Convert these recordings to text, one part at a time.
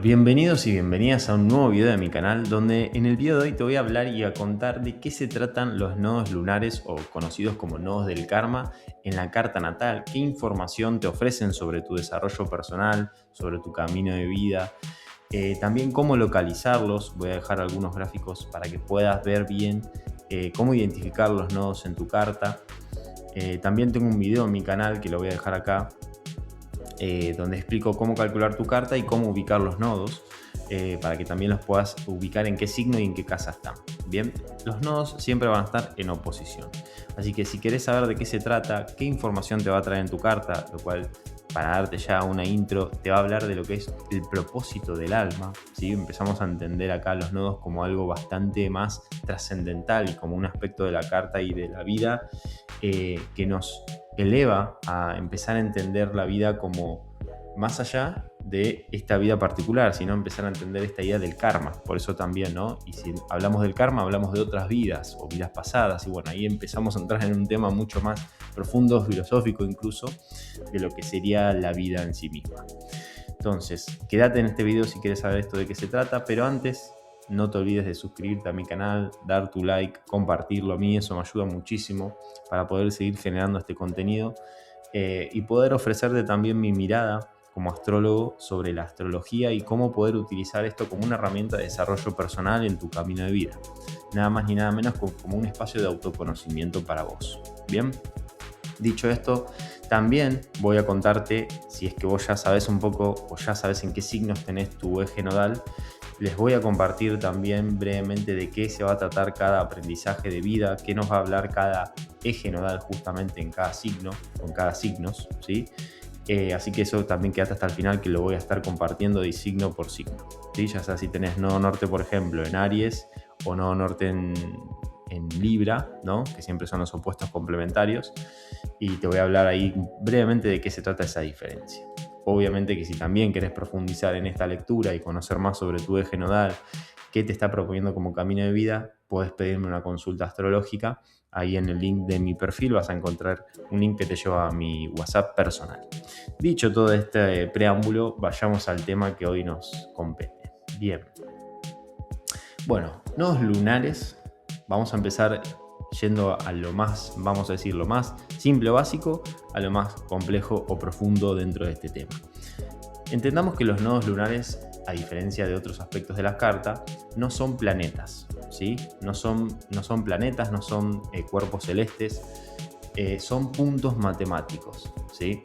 Bienvenidos y bienvenidas a un nuevo video de mi canal, donde en el video de hoy te voy a hablar y a contar de qué se tratan los nodos lunares o conocidos como nodos del karma en la carta natal, qué información te ofrecen sobre tu desarrollo personal, sobre tu camino de vida, también cómo localizarlos. Voy a dejar algunos gráficos para que puedas ver bien cómo identificar los nodos en tu carta. También tengo un video en mi canal que lo voy a dejar acá, donde explico cómo calcular tu carta y cómo ubicar los nodos, para que también los puedas ubicar en qué signo y en qué casa están. Bien, los nodos siempre van a estar en oposición, así que si querés saber de qué se trata, qué información te va a traer en tu carta, lo cual, para darte ya una intro, te va a hablar de lo que es el propósito del alma, ¿sí? Empezamos a entender acá los nodos como algo bastante más trascendental y como un aspecto de la carta y de la vida, que nos eleva a empezar a entender la vida como más allá de esta vida particular, sino empezar a entender esta idea del karma. Por eso también, ¿no? Y si hablamos del karma, hablamos de otras vidas o vidas pasadas. Y bueno, ahí empezamos a entrar en un tema mucho más profundo, filosófico incluso, de lo que sería la vida en sí misma. Entonces, quédate en este video si quieres saber esto de qué se trata, pero antes, no te olvides de suscribirte a mi canal, dar tu like, compartirlo. A mí eso me ayuda muchísimo para poder seguir generando este contenido, y poder ofrecerte también mi mirada como astrólogo sobre la astrología y cómo poder utilizar esto como una herramienta de desarrollo personal en tu camino de vida. Nada más ni nada menos como un espacio de autoconocimiento para vos. Bien, dicho esto, también voy a contarte, si es que vos ya sabes un poco o ya sabes en qué signos tenés tu eje nodal, les voy a compartir también brevemente de qué se va a tratar cada aprendizaje de vida, qué nos va a hablar cada eje nodal justamente en cada signo, con cada signos, ¿sí? Así que eso también quédate hasta el final, que lo voy a estar compartiendo de signo por signo, ¿sí? Ya sea si tenés nodo norte, por ejemplo, en Aries, o nodo norte en Libra, ¿no? Que siempre son los opuestos complementarios, y te voy a hablar ahí brevemente de qué se trata esa diferencia. Obviamente que si también querés profundizar en esta lectura y conocer más sobre tu eje nodal, qué te está proponiendo como camino de vida, podés pedirme una consulta astrológica. Ahí en el link de mi perfil vas a encontrar un link que te lleva a mi WhatsApp personal. Dicho todo este preámbulo, vayamos al tema que hoy nos compete. Bien. Bueno, nodos lunares. Vamos a empezar yendo a lo más, vamos a decir, lo más simple o básico, a lo más complejo o profundo dentro de este tema. Entendamos que los nodos lunares, a diferencia de otros aspectos de la carta, no son planetas, ¿sí? No son planetas, no son cuerpos celestes, son puntos matemáticos, ¿sí?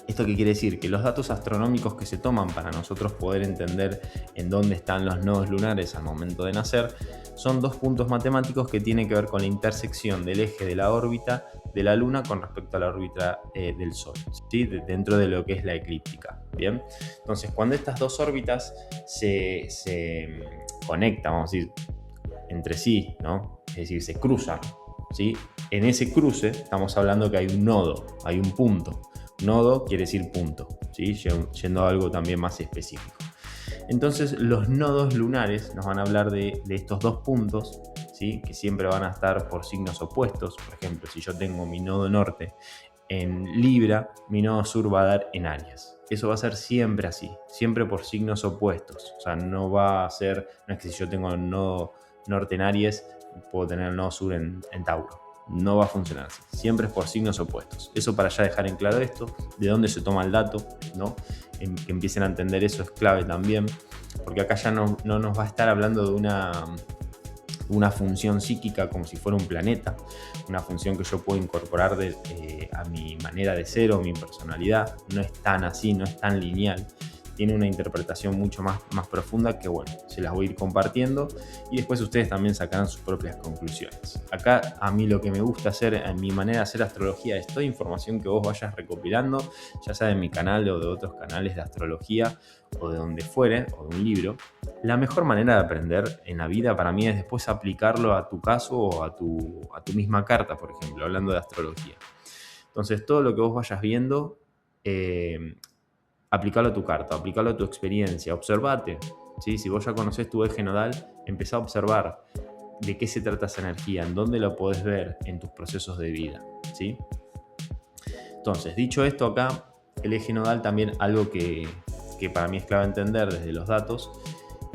¿Esto qué quiere decir? Que los datos astronómicos que se toman para nosotros poder entender en dónde están los nodos lunares al momento de nacer son dos puntos matemáticos que tienen que ver con la intersección del eje de la órbita de la Luna con respecto a la órbita del Sol, ¿sí? Dentro de lo que es la eclíptica. Bien, entonces cuando estas dos órbitas se conectan, vamos a decir, entre sí, ¿no? Es decir, se cruzan, ¿sí? En ese cruce estamos hablando que hay un nodo, hay un punto. Nodo quiere decir punto, ¿sí? Yendo a algo también más específico. Entonces los nodos lunares nos van a hablar de estos dos puntos, ¿sí? Que siempre van a estar por signos opuestos. Por ejemplo, si yo tengo mi nodo norte en Libra, mi nodo sur va a dar en Aries. Eso va a ser siempre así, siempre por signos opuestos. O sea, no va a ser, no es que si yo tengo el nodo norte en Aries, puedo tener el nodo sur en Tauro. No va a funcionar así, siempre es por signos opuestos. Eso, para ya dejar en claro esto, de dónde se toma el dato, ¿no? Que empiecen a entender eso es clave también, porque acá ya no nos va a estar hablando de una función psíquica como si fuera un planeta, una función que yo puedo incorporar a mi manera de ser o mi personalidad. No es tan así, no es tan lineal. Tiene una interpretación mucho más profunda que, bueno, se las voy a ir compartiendo y después ustedes también sacarán sus propias conclusiones. Acá a mí lo que me gusta hacer en mi manera de hacer astrología es toda información que vos vayas recopilando, ya sea de mi canal o de otros canales de astrología o de donde fuere, o de un libro. La mejor manera de aprender en la vida para mí es después aplicarlo a tu caso o a tu misma carta, por ejemplo, hablando de astrología. Entonces, todo lo que vos vayas viendo, aplicalo a tu carta, aplicalo a tu experiencia, observate, ¿sí? Si vos ya conocés tu eje nodal, empezá a observar de qué se trata esa energía, en dónde la podés ver en tus procesos de vida, ¿sí? Entonces, dicho esto, acá el eje nodal también algo que que para mí es clave entender desde los datos,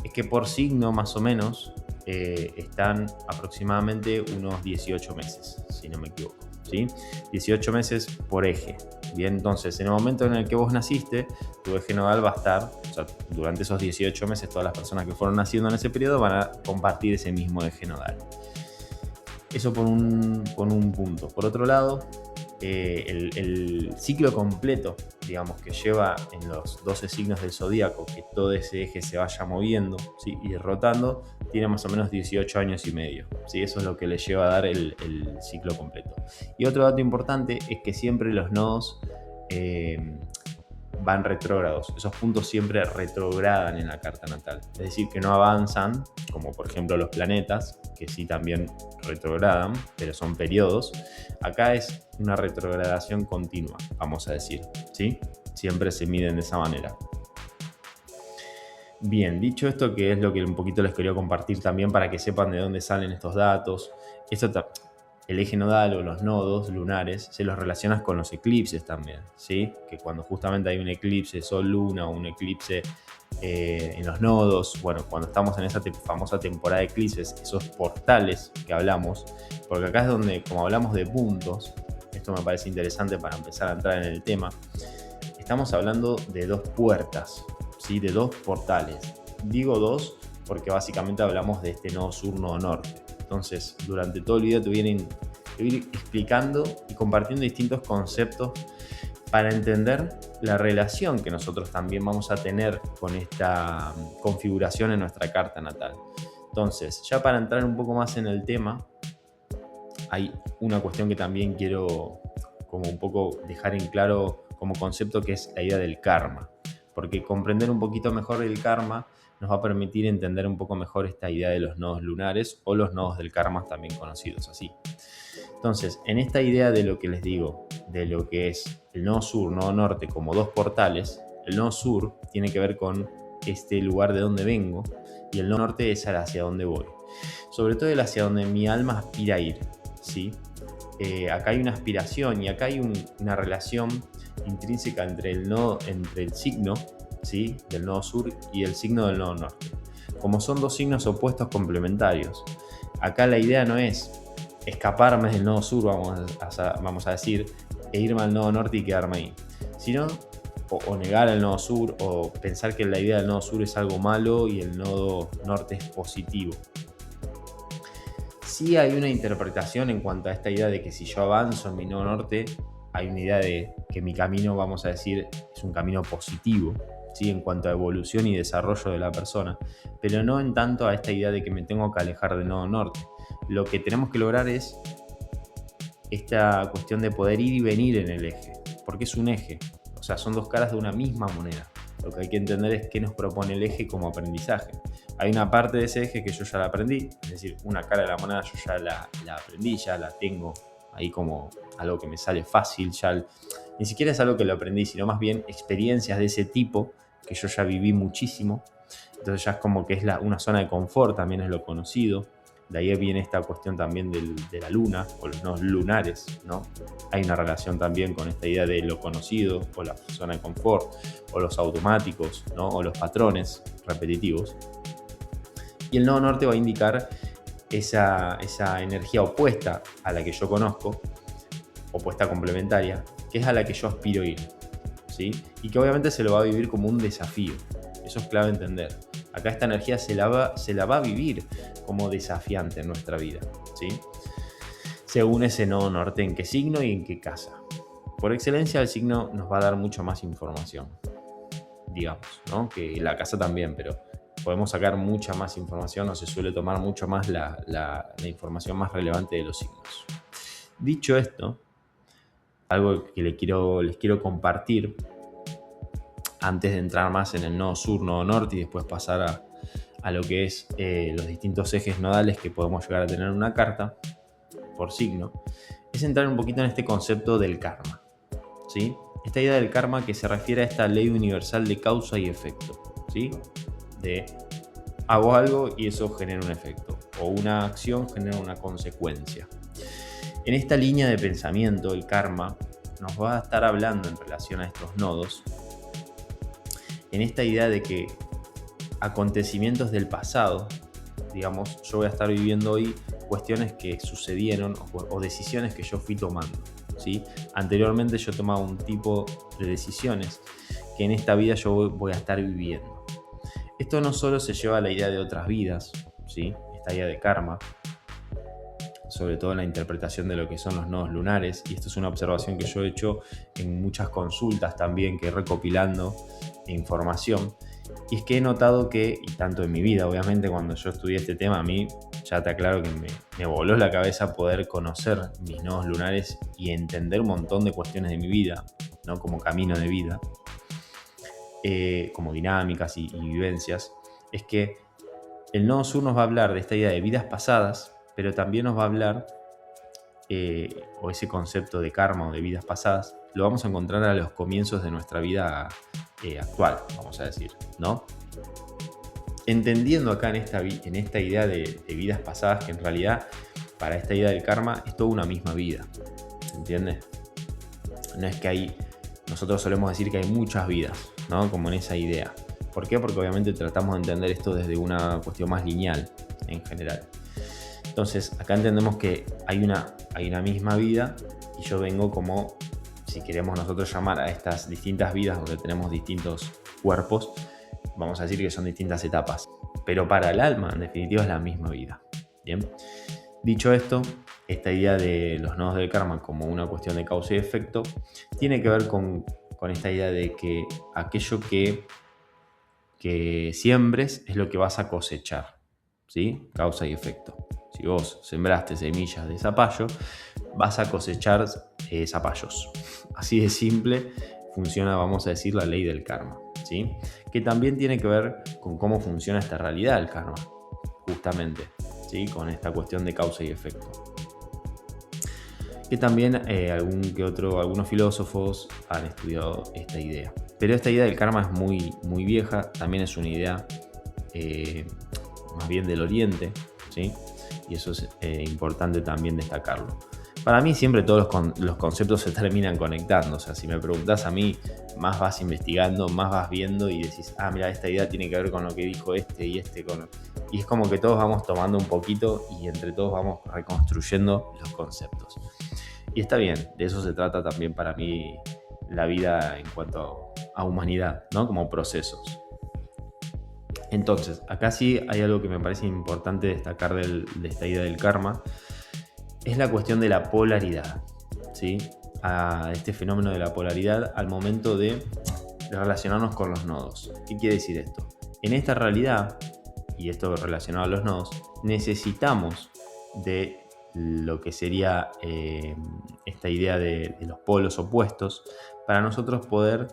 es que por signo más o menos están aproximadamente unos 18 meses, si no me equivoco, ¿sí? 18 meses por eje. Bien, entonces en el momento en el que vos naciste, tu eje nodal va a estar, o sea, durante esos 18 meses todas las personas que fueron naciendo en ese periodo van a compartir ese mismo eje nodal. Eso por un punto. Por otro lado, el ciclo completo, digamos, que lleva en los 12 signos del zodíaco, que todo ese eje se vaya moviendo, ¿sí? Y rotando, tiene más o menos 18 años y medio, ¿sí? Eso es lo que le lleva a dar el ciclo completo. Y otro dato importante es que siempre los nodos van retrógrados. Esos puntos siempre retrogradan en la carta natal. Es decir, que no avanzan, como por ejemplo los planetas, que sí también retrogradan, pero son periodos. Acá es una retrogradación continua, vamos a decir, ¿sí? Siempre se miden de esa manera. Bien, dicho esto, que es lo que un poquito les quería compartir también para que sepan de dónde salen estos datos. El eje nodal o los nodos lunares se los relacionas con los eclipses también, ¿sí? Que cuando justamente hay un eclipse Sol-Luna o un eclipse en los nodos, bueno, cuando estamos en esa famosa temporada de eclipses, esos portales que hablamos, porque acá es donde, como hablamos de puntos, esto me parece interesante para empezar a entrar en el tema, estamos hablando de dos puertas, ¿sí? De dos portales. Digo dos porque básicamente hablamos de este nodo sur, nodo norte. Entonces, durante todo el video te voy a ir explicando y compartiendo distintos conceptos para entender la relación que nosotros también vamos a tener con esta configuración en nuestra carta natal. Entonces, ya para entrar un poco más en el tema, hay una cuestión que también quiero como un poco dejar en claro como concepto, que es la idea del karma. Porque comprender un poquito mejor el karma nos va a permitir entender un poco mejor esta idea de los nodos lunares o los nodos del karma, también conocidos así. Entonces, en esta idea de lo que les digo, de lo que es el nodo sur, nodo norte como dos portales, el nodo sur tiene que ver con este lugar de donde vengo y el nodo norte es hacia donde voy. Sobre todo el hacia donde mi alma aspira a ir, ¿sí? Acá hay una aspiración y acá hay una relación intrínseca entre el signo, ¿sí? Del nodo sur y el signo del nodo norte. Como son dos signos opuestos complementarios, acá la idea no es escaparme del nodo sur, vamos a decir, e irme al nodo norte y quedarme ahí, sino o negar el nodo sur o pensar que la idea del nodo sur es algo malo y el nodo norte es positivo. Sí hay una interpretación en cuanto a esta idea de que si yo avanzo en mi nodo norte, hay una idea de que mi camino, vamos a decir, es un camino positivo, ¿sí? En cuanto a evolución y desarrollo de la persona, pero no en tanto a esta idea de que me tengo que alejar del nodo norte. Lo que tenemos que lograr es esta cuestión de poder ir y venir en el eje, porque es un eje, o sea, son dos caras de una misma moneda. Lo que hay que entender es qué nos propone el eje como aprendizaje. Hay una parte de ese eje que yo ya la aprendí, es decir, una cara de la moneda yo ya la aprendí, ya la tengo ahí como algo que me sale fácil, ni siquiera es algo que lo aprendí, sino más bien experiencias de ese tipo que yo ya viví muchísimo. Entonces ya es como que es una zona de confort, también es lo conocido. De ahí viene esta cuestión también de la luna o los nodos lunares, ¿no? Hay una relación también con esta idea de lo conocido o la zona de confort o los automáticos, ¿no? O los patrones repetitivos. Y el nodo norte va a indicar esa energía opuesta a la que yo conozco, opuesta complementaria, que es a la que yo aspiro a ir, ¿sí? Y que obviamente se lo va a vivir como un desafío. Eso es clave entender. Acá esta energía se la va a vivir como desafiante en nuestra vida, ¿sí? Según ese nodo norte, en qué signo y en qué casa. Por excelencia, el signo nos va a dar mucho más información, digamos, ¿no? Que la casa también, pero podemos sacar mucha más información o se suele tomar mucho más la información más relevante de los signos. Dicho esto, algo que les quiero compartir antes de entrar más en el nodo sur, nodo norte y después pasar a lo que es los distintos ejes nodales que podemos llegar a tener en una carta por signo, es entrar un poquito en este concepto del karma, ¿sí? Esta idea del karma que se refiere a esta ley universal de causa y efecto, ¿sí? De hago algo y eso genera un efecto, o una acción genera una consecuencia. En esta línea de pensamiento, el karma nos va a estar hablando en relación a estos nodos en esta idea de que acontecimientos del pasado, digamos, yo voy a estar viviendo hoy cuestiones que sucedieron o decisiones que yo fui tomando, ¿sí? Anteriormente yo tomaba un tipo de decisiones que en esta vida yo voy a estar viviendo. Esto no solo se lleva a la idea de otras vidas, ¿sí? Esta idea de karma, sobre todo en la interpretación de lo que son los nodos lunares, y esto es una observación que yo he hecho en muchas consultas también, que recopilando información, y es que he notado que, y tanto en mi vida, obviamente, cuando yo estudié este tema, a mí ya te aclaro que me voló la cabeza poder conocer mis nodos lunares y entender un montón de cuestiones de mi vida, ¿no? Como camino de vida, como dinámicas y vivencias, es que el nodo sur nos va a hablar de esta idea de vidas pasadas, pero también nos va a hablar, o ese concepto de karma o de vidas pasadas, lo vamos a encontrar a los comienzos de nuestra vida actual, vamos a decir, ¿no? Entendiendo acá en esta idea de vidas pasadas, que en realidad para esta idea del karma es toda una misma vida, ¿se entiende? No es que nosotros solemos decir que hay muchas vidas, ¿no? Como en esa idea. ¿Por qué? Porque obviamente tratamos de entender esto desde una cuestión más lineal en general. Entonces, acá entendemos que hay una misma vida y yo vengo como, si queremos nosotros llamar a estas distintas vidas donde tenemos distintos cuerpos, vamos a decir que son distintas etapas. Pero para el alma, en definitiva, es la misma vida. Bien. Dicho esto, esta idea de los nodos del karma como una cuestión de causa y efecto tiene que ver con esta idea de que aquello que siembres es lo que vas a cosechar, ¿sí? Causa y efecto. Si vos sembraste semillas de zapallo, vas a cosechar zapallos. Así de simple funciona, vamos a decir, la ley del karma, ¿sí? Que también tiene que ver con cómo funciona esta realidad del karma, justamente, ¿sí? Con esta cuestión de causa y efecto. Que también algunos filósofos han estudiado esta idea. Pero esta idea del karma es muy, muy vieja, también es una idea más bien del Oriente, ¿sí? Y eso es importante también destacarlo. Para mí siempre todos los conceptos se terminan conectando. O sea, si me preguntás a mí, más vas investigando, más vas viendo y decís, mira, esta idea tiene que ver con lo que dijo este y este. Y es como que todos vamos tomando un poquito y entre todos vamos reconstruyendo los conceptos. Y está bien, de eso se trata también para mí la vida en cuanto a humanidad, ¿no? Como procesos. Entonces, acá sí hay algo que me parece importante destacar de esta idea del karma, es la cuestión de la polaridad, ¿sí? A este fenómeno de la polaridad al momento de relacionarnos con los nodos. ¿Qué quiere decir esto? En esta realidad, y esto relacionado a los nodos, necesitamos de lo que sería esta idea de los polos opuestos para nosotros poder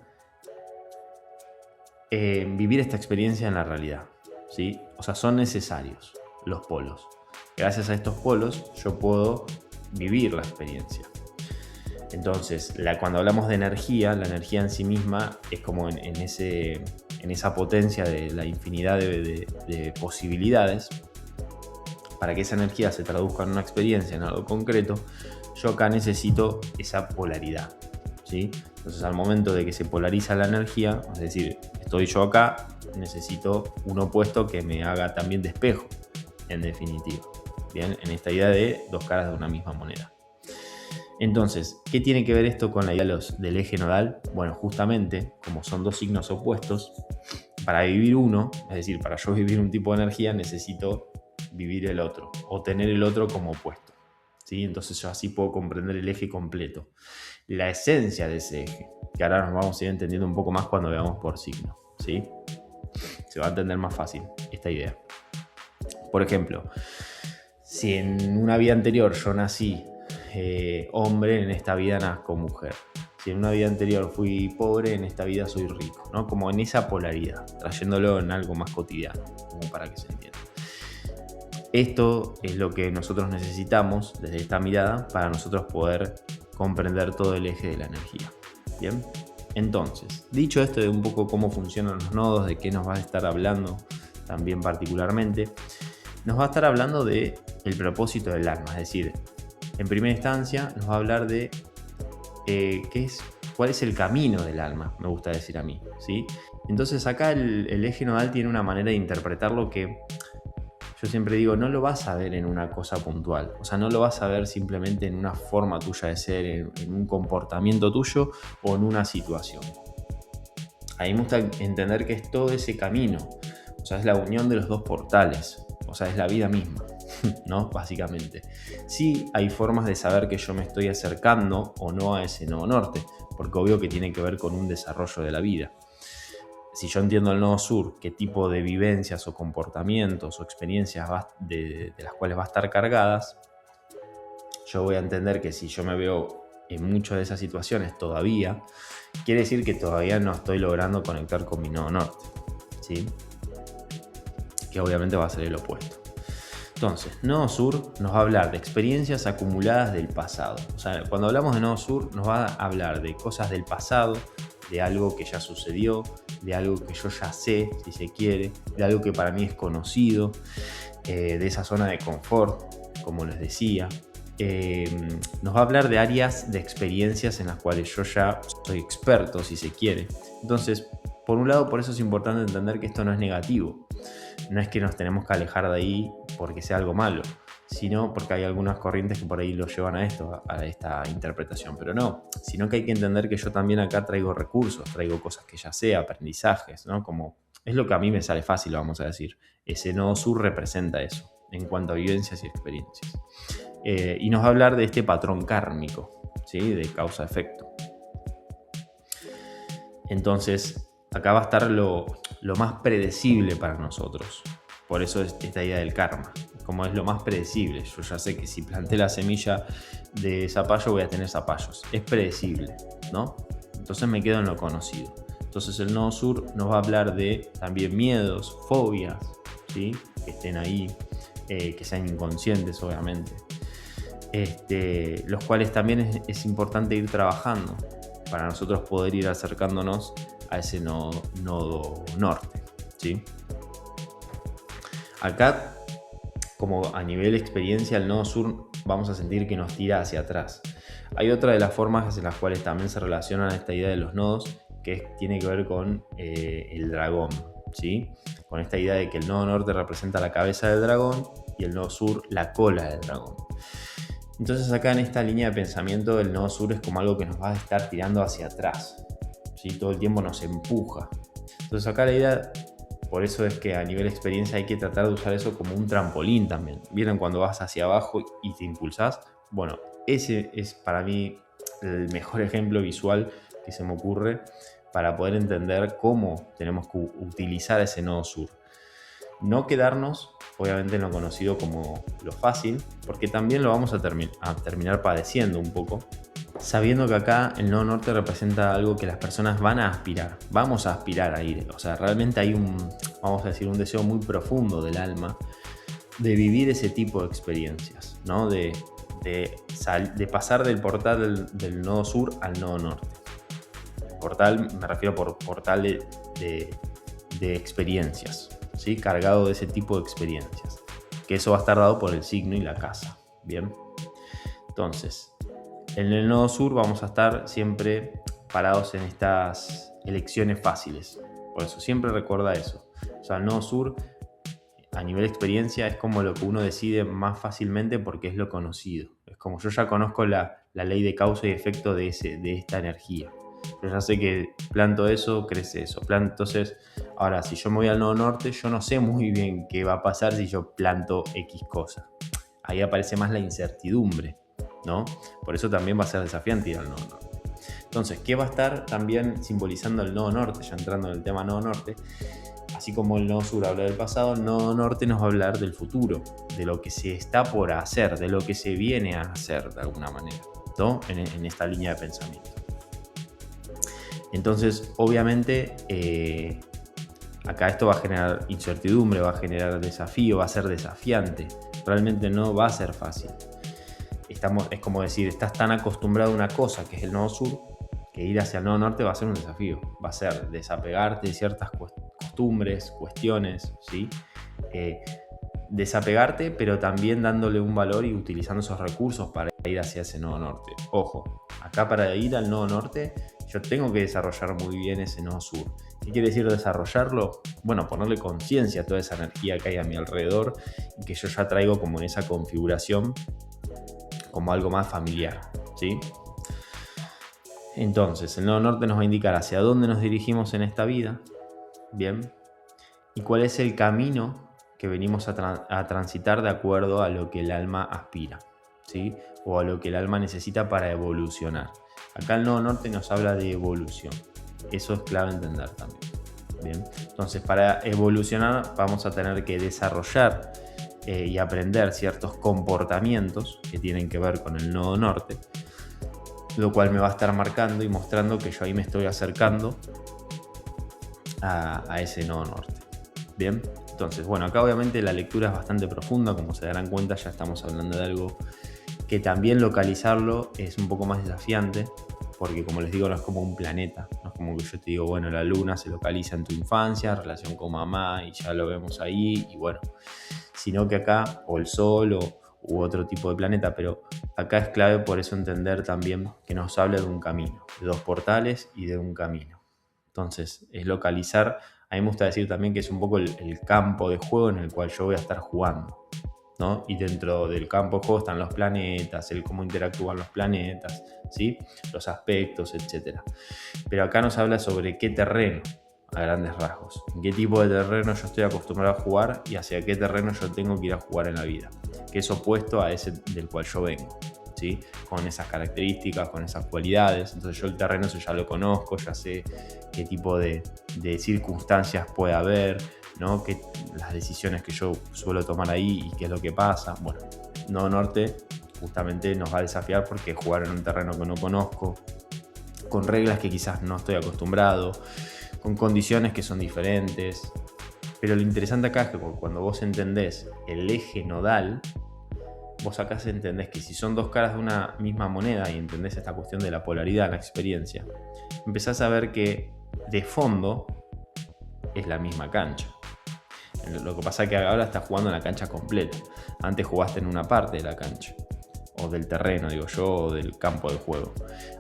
vivir esta experiencia en la realidad, ¿sí? O sea, son necesarios los polos. Gracias a estos polos yo puedo vivir la experiencia. Entonces, cuando hablamos de energía, la energía en sí misma es como en esa potencia de la infinidad de posibilidades. Para que esa energía se traduzca en una experiencia, en algo concreto, yo acá necesito esa polaridad, ¿sí? Entonces, al momento de que se polariza la energía, es decir, estoy yo acá, necesito un opuesto que me haga también de espejo, en definitiva. Bien, en esta idea de dos caras de una misma moneda. Entonces, ¿qué tiene que ver esto con la idea del eje nodal? Bueno, justamente, como son dos signos opuestos, para vivir uno, es decir, para yo vivir un tipo de energía, necesito vivir el otro, o tener el otro como opuesto, ¿sí? Entonces yo así puedo comprender el eje completo, la esencia de ese eje, que ahora nos vamos a ir entendiendo un poco más cuando veamos por signo, ¿sí? Se va a entender más fácil esta idea. Por ejemplo, si en una vida anterior yo nací hombre, en esta vida nazco mujer. Si en una vida anterior fui pobre, en esta vida soy rico, ¿no? Como en esa polaridad, trayéndolo en algo más cotidiano, como para que se entienda. Esto es lo que nosotros necesitamos desde esta mirada para nosotros poder comprender todo el eje de la energía. Bien, entonces, dicho esto de un poco cómo funcionan los nodos, de qué nos va a estar hablando también particularmente, nos va a estar hablando de el propósito del alma, es decir, en primera instancia nos va a hablar de cuál es el camino del alma, me gusta decir a mí, ¿sí? Entonces acá el eje nodal tiene una manera de interpretarlo que yo siempre digo, no lo vas a ver en una cosa puntual. O sea, no lo vas a ver simplemente en una forma tuya de ser, en un comportamiento tuyo o en una situación. A mí me gusta entender que es todo ese camino. O sea, es la unión de los dos portales. O sea, es la vida misma, ¿no? Básicamente. Sí hay formas de saber que yo me estoy acercando o no a ese nodo norte, porque obvio que tiene que ver con un desarrollo de la vida. Si yo entiendo el nodo sur, qué tipo de vivencias o comportamientos o experiencias de las cuales va a estar cargadas, yo voy a entender que si yo me veo en muchas de esas situaciones todavía, quiere decir que todavía no estoy logrando conectar con mi nodo norte, ¿sí? Que obviamente va a ser el opuesto. Entonces, nodo sur nos va a hablar de experiencias acumuladas del pasado. O sea, cuando hablamos de nodo sur nos va a hablar de cosas del pasado, de algo que ya sucedió, de algo que yo ya sé, si se quiere, de algo que para mí es conocido, de esa zona de confort, como les decía. Nos va a hablar de áreas de experiencias en las cuales yo ya soy experto, si se quiere. Entonces, por un lado, por eso es importante entender que esto no es negativo. No es que nos tenemos que alejar de ahí porque sea algo malo, sino porque hay algunas corrientes que por ahí lo llevan a esto, a esta interpretación, pero no, sino que hay que entender que yo también acá traigo recursos, traigo cosas que ya sé, aprendizajes, ¿no? Como es lo que a mí me sale fácil, vamos a decir. Ese nodo sur representa eso, en cuanto a vivencias y experiencias. Y nos va a hablar de este patrón kármico, ¿sí? De causa-efecto. Entonces, acá va a estar lo más predecible para nosotros. Por eso es esta idea del karma. Como es lo más predecible. Yo ya sé que si planté la semilla de zapallo voy a tener zapallos. Es predecible, ¿no? Entonces me quedo en lo conocido. Entonces el nodo sur nos va a hablar de también miedos, fobias, ¿sí? Que estén ahí, que sean inconscientes, obviamente. Los cuales también es importante ir trabajando para nosotros poder ir acercándonos a ese nodo norte, ¿sí? Acá, como a nivel experiencia, el nodo sur vamos a sentir que nos tira hacia atrás. Hay otra de las formas en las cuales también se relacionan a esta idea de los nodos, que tiene que ver con el dragón, ¿sí? Con esta idea de que el nodo norte representa la cabeza del dragón y el nodo sur la cola del dragón. Entonces acá en esta línea de pensamiento el nodo sur es como algo que nos va a estar tirando hacia atrás, ¿sí? Todo el tiempo nos empuja. Entonces acá la idea, por eso es que a nivel experiencia hay que tratar de usar eso como un trampolín también. ¿Vieron cuando vas hacia abajo y te impulsás? Bueno, ese es para mí el mejor ejemplo visual que se me ocurre para poder entender cómo tenemos que utilizar ese nodo sur. No quedarnos, obviamente, en lo conocido como lo fácil, porque también lo vamos a terminar padeciendo un poco, sabiendo que acá el nodo norte representa algo que las personas van a aspirar, vamos a aspirar a ir. O sea, realmente hay vamos a decir, un deseo muy profundo del alma de vivir ese tipo de experiencias, ¿no? De pasar del portal del nodo sur al nodo norte. Portal, me refiero por portal de experiencias, ¿sí? Cargado de ese tipo de experiencias, que eso va a estar dado por el signo y la casa, ¿bien? Entonces, en el nodo sur vamos a estar siempre parados en estas elecciones fáciles, por eso siempre recuerda eso. O sea, el nodo sur a nivel experiencia es como lo que uno decide más fácilmente porque es lo conocido, es como yo ya conozco la ley de causa y efecto de esta energía. Yo ya sé que planto eso, crece eso. Entonces, ahora, si yo me voy al nodo norte, yo no sé muy bien qué va a pasar si yo planto X cosa. Ahí aparece más la incertidumbre, ¿no? Por eso también va a ser desafiante ir al nodo norte. Entonces, ¿qué va a estar también simbolizando el nodo norte? Ya entrando en el tema nodo norte, así como el nodo sur habla del pasado, el nodo norte nos va a hablar del futuro, de lo que se está por hacer, de lo que se viene a hacer de alguna manera, ¿no? En esta línea de pensamiento. Entonces, obviamente, acá esto va a generar incertidumbre, va a generar desafío, va a ser desafiante. Realmente no va a ser fácil. Es como decir, estás tan acostumbrado a una cosa, que es el nodo sur, que ir hacia el nodo norte va a ser un desafío. Va a ser desapegarte de ciertas costumbres, cuestiones, ¿sí? Desapegarte, pero también dándole un valor y utilizando esos recursos para ir hacia ese nodo norte. Ojo, acá para ir al nodo norte yo tengo que desarrollar muy bien ese nodo sur ¿Qué quiere decir desarrollarlo? Bueno, ponerle conciencia a toda esa energía que hay a mi alrededor y que yo ya traigo como en esa configuración como algo más familiar, ¿sí? Entonces, el nodo norte nos va a indicar hacia dónde nos dirigimos en esta vida, ¿bien? Y cuál es el camino que venimos a transitar de acuerdo a lo que el alma aspira, ¿sí? O a lo que el alma necesita para evolucionar. Acá el nodo norte nos habla de evolución. Eso es clave entender también. Bien. Entonces, para evolucionar vamos a tener que desarrollar y aprender ciertos comportamientos que tienen que ver con el nodo norte, lo cual me va a estar marcando y mostrando que yo ahí me estoy acercando a ese nodo norte. Bien, entonces, bueno, acá obviamente la lectura es bastante profunda, como se darán cuenta ya estamos hablando de algo que también localizarlo es un poco más desafiante, porque como les digo, no es como un planeta, no es como que yo te digo, bueno, la luna se localiza en tu infancia, relación con mamá, y ya lo vemos ahí, y bueno, sino que acá, o el sol, u otro tipo de planeta, pero acá es clave por eso entender también que nos habla de un camino, de dos portales y de un camino. Entonces, es localizar, a mí me gusta decir también que es un poco el campo de juego en el cual yo voy a estar jugando, ¿no? Y dentro del campo de juego están los planetas, el cómo interactúan los planetas, ¿sí? Los aspectos, etc. Pero acá nos habla sobre qué terreno, a grandes rasgos, en qué tipo de terreno yo estoy acostumbrado a jugar y hacia qué terreno yo tengo que ir a jugar en la vida, que es opuesto a ese del cual yo vengo, ¿sí? Con esas características, con esas cualidades. Entonces yo el terreno eso ya lo conozco, ya sé qué tipo de circunstancias puede haber, ¿no? Las decisiones que yo suelo tomar ahí y qué es lo que pasa. Bueno, nodo norte justamente nos va a desafiar porque jugar en un terreno que no conozco, con reglas que quizás no estoy acostumbrado, con condiciones que son diferentes. Pero lo interesante acá es que cuando vos entendés el eje nodal, vos acá entendés que si son dos caras de una misma moneda y entendés esta cuestión de la polaridad, la experiencia, empezás a ver que de fondo es la misma cancha. Lo que pasa es que ahora estás jugando en la cancha completa. Antes jugaste en una parte de la cancha, o del terreno, digo yo, o del campo de juego.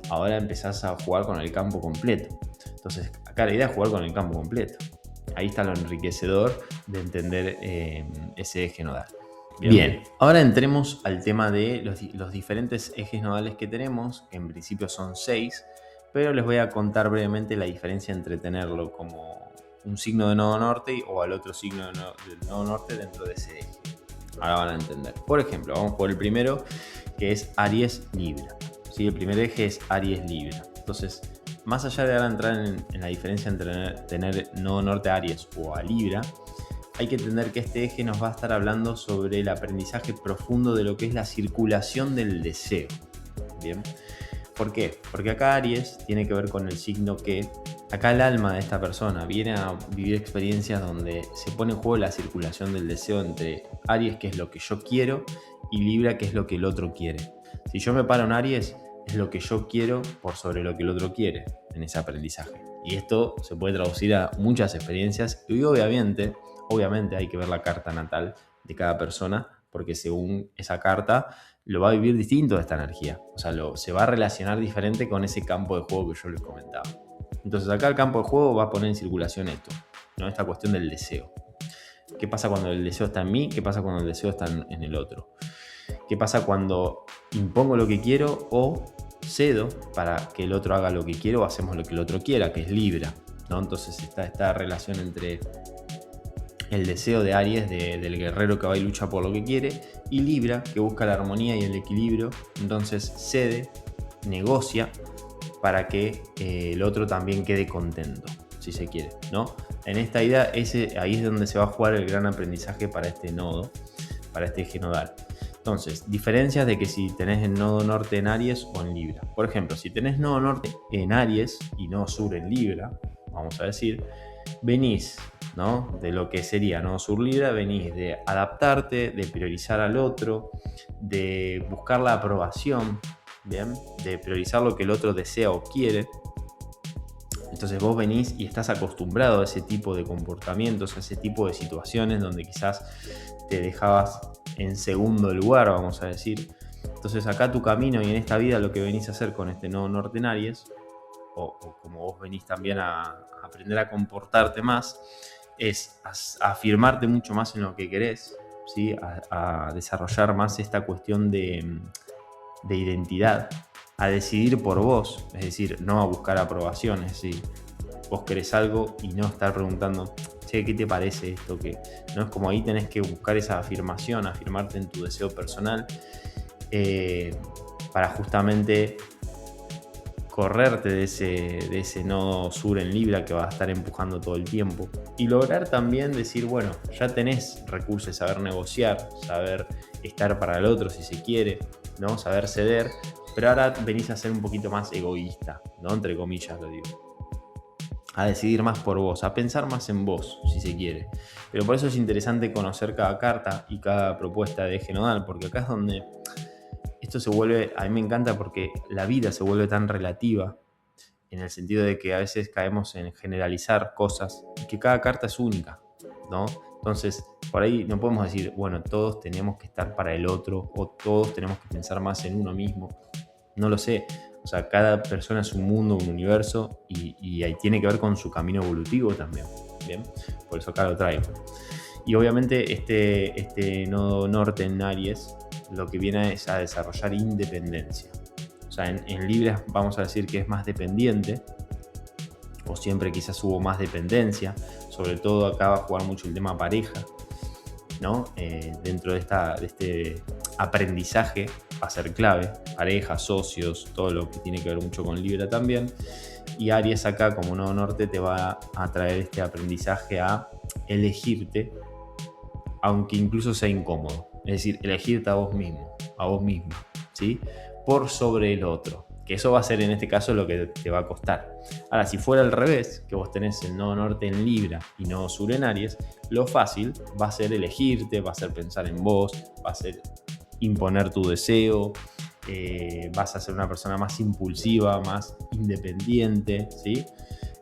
Ahora empezás a jugar con el campo completo. Entonces, acá la idea es jugar con el campo completo. Ahí está lo enriquecedor de entender ese eje nodal. Bien, ahora entremos al tema de los diferentes ejes nodales que tenemos, que en principio son 6, pero les voy a contar brevemente la diferencia entre tenerlo como un signo de nodo norte o al otro signo del nodo norte dentro de ese eje. Ahora van a entender. Por ejemplo, vamos por el primero, que es Aries Libra. ¿Sí? El primer eje es Aries Libra. Entonces, más allá de ahora entrar en la diferencia entre tener nodo norte a Aries o a Libra, hay que entender que este eje nos va a estar hablando sobre el aprendizaje profundo de lo que es la circulación del deseo. ¿Bien? ¿Por qué? Porque acá Aries tiene que ver con el signo que acá el alma de esta persona viene a vivir experiencias donde se pone en juego la circulación del deseo entre Aries, que es lo que yo quiero, y Libra, que es lo que el otro quiere. Si yo me paro en Aries, es lo que yo quiero por sobre lo que el otro quiere en ese aprendizaje. Y esto se puede traducir a muchas experiencias y obviamente hay que ver la carta natal de cada persona, porque según esa carta lo va a vivir distinto de esta energía. O sea, se va a relacionar diferente con ese campo de juego que yo les comentaba. Entonces acá el campo de juego va a poner en circulación esto, ¿no? Esta cuestión del deseo. ¿Qué pasa cuando el deseo está en mí? ¿Qué pasa cuando el deseo está en el otro? ¿Qué pasa cuando impongo lo que quiero o cedo para que el otro haga lo que quiero o hacemos lo que el otro quiera, que es Libra, ¿no? Entonces está esta relación entre el deseo de Aries, del guerrero que va y lucha por lo que quiere, y Libra, que busca la armonía y el equilibrio. Entonces cede, negocia para que el otro también quede contento, si se quiere, ¿no? En esta idea, ahí es donde se va a jugar el gran aprendizaje para este nodo, para este eje nodal. Entonces, diferencias de que si tenés el nodo norte en Aries o en Libra. Por ejemplo, si tenés nodo norte en Aries y nodo sur en Libra, vamos a decir, venís, ¿no? De lo que sería nodo sur Libra, venís de adaptarte, de priorizar al otro, de buscar la aprobación, ¿bien? De priorizar lo que el otro desea o quiere. Entonces vos venís y estás acostumbrado a ese tipo de comportamientos, a ese tipo de situaciones donde quizás te dejabas en segundo lugar, vamos a decir. Entonces acá tu camino y en esta vida lo que venís a hacer con este nodo norte en Aries o como vos venís también a aprender a comportarte más, es a afirmarte mucho más en lo que querés, ¿sí? A desarrollar más esta cuestión de identidad, a decidir por vos, es decir, no a buscar aprobación, es decir, vos querés algo y no estar preguntando, che, ¿qué te parece esto? Que no es como ahí tenés que buscar esa afirmación, afirmarte en tu deseo personal, para justamente correrte de ese nodo sur en Libra que va a estar empujando todo el tiempo y lograr también decir, bueno, ya tenés recursos de saber negociar, saber estar para el otro si se quiere, ¿no? Saber ceder, pero ahora venís a ser un poquito más egoísta, ¿no? Entre comillas lo digo. A decidir más por vos, a pensar más en vos, si se quiere. Pero por eso es interesante conocer cada carta y cada propuesta de eje nodal, porque acá es donde esto se vuelve, a mí me encanta porque la vida se vuelve tan relativa, en el sentido de que a veces caemos en generalizar cosas y que cada carta es única, ¿no? Entonces, por ahí no podemos decir, bueno, todos tenemos que estar para el otro o todos tenemos que pensar más en uno mismo. No lo sé. O sea, cada persona es un mundo, un universo y ahí tiene que ver con su camino evolutivo también. Bien, por eso acá lo traigo. Y obviamente este nodo norte en Aries lo que viene es a desarrollar independencia. O sea, en Libra vamos a decir que es más dependiente, o siempre quizás hubo más dependencia, sobre todo acá va a jugar mucho el tema pareja, ¿no? Dentro de este aprendizaje va a ser clave, pareja, socios, todo lo que tiene que ver mucho con Libra también. Y Aries acá como nodo norte te va a traer este aprendizaje a elegirte, aunque incluso sea incómodo. Es decir, elegirte a vos mismo, a vos misma, ¿sí? Por sobre el otro. Que eso va a ser en este caso lo que te va a costar. Ahora, si fuera al revés, que vos tenés el nodo norte en Libra y nodo sur en Aries, lo fácil va a ser elegirte, va a ser pensar en vos, va a ser imponer tu deseo, vas a ser una persona más impulsiva, más independiente, ¿sí?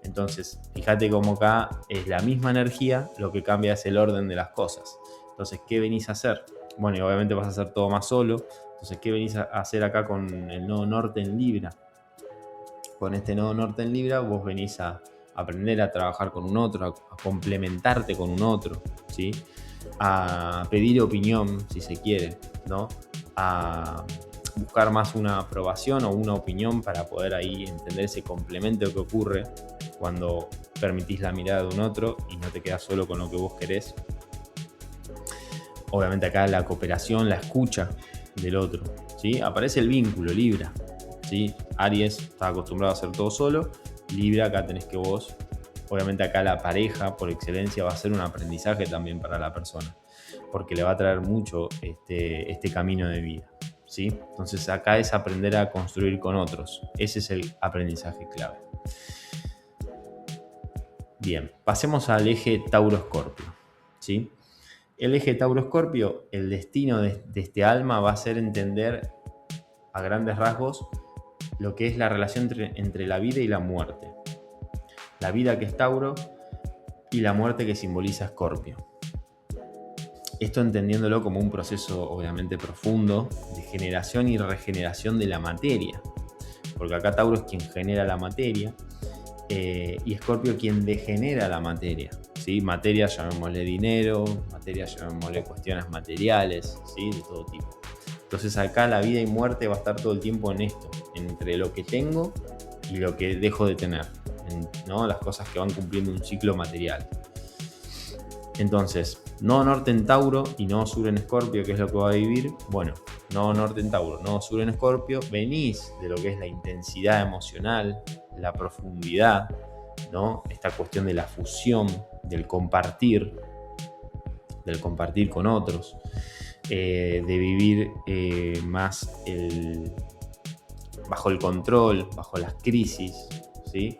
Entonces, fíjate cómo acá es la misma energía, lo que cambia es el orden de las cosas. Entonces, ¿qué venís a hacer? Bueno, y obviamente vas a hacer todo más solo. Entonces, ¿qué venís a hacer acá con el nodo norte en Libra? Con este nodo norte en Libra, vos venís a aprender a trabajar con un otro, a complementarte con un otro, ¿sí? A pedir opinión, si se quiere, ¿no? A buscar más una aprobación o una opinión para poder ahí entender ese complemento que ocurre cuando permitís la mirada de un otro y no te quedas solo con lo que vos querés. Obviamente acá la cooperación, la escucha del otro, ¿sí? Aparece el vínculo, Libra, ¿sí? Aries está acostumbrado a hacer todo solo, Libra acá tenés que vos, obviamente acá la pareja por excelencia va a ser un aprendizaje también para la persona, porque le va a traer mucho este camino de vida, ¿sí? Entonces acá es aprender a construir con otros, ese es el aprendizaje clave. Bien, pasemos al eje Tauro-Escorpio, ¿sí? El eje Tauro-Escorpio, el destino de este alma va a ser entender a grandes rasgos lo que es la relación entre la vida y la muerte. La vida que es Tauro y la muerte que simboliza Escorpio. Esto entendiéndolo como un proceso obviamente profundo de generación y regeneración de la materia. Porque acá Tauro es quien genera la materia y Escorpio quien degenera la materia. ¿Sí? Materia, llamémosle dinero, materia, llamémosle cuestiones materiales, ¿sí? De todo tipo. Entonces acá la vida y muerte va a estar todo el tiempo en esto, entre lo que tengo y lo que dejo de tener, ¿no? Las cosas que van cumpliendo un ciclo material. Entonces, nodo norte en Tauro y nodo sur en Escorpio, ¿qué es lo que va a vivir? Bueno, nodo norte en Tauro, nodo sur en Escorpio, venís de lo que es la intensidad emocional, la profundidad, ¿no? Esta cuestión de la fusión, del compartir con otros, de vivir más bajo el control, bajo las crisis, ¿sí?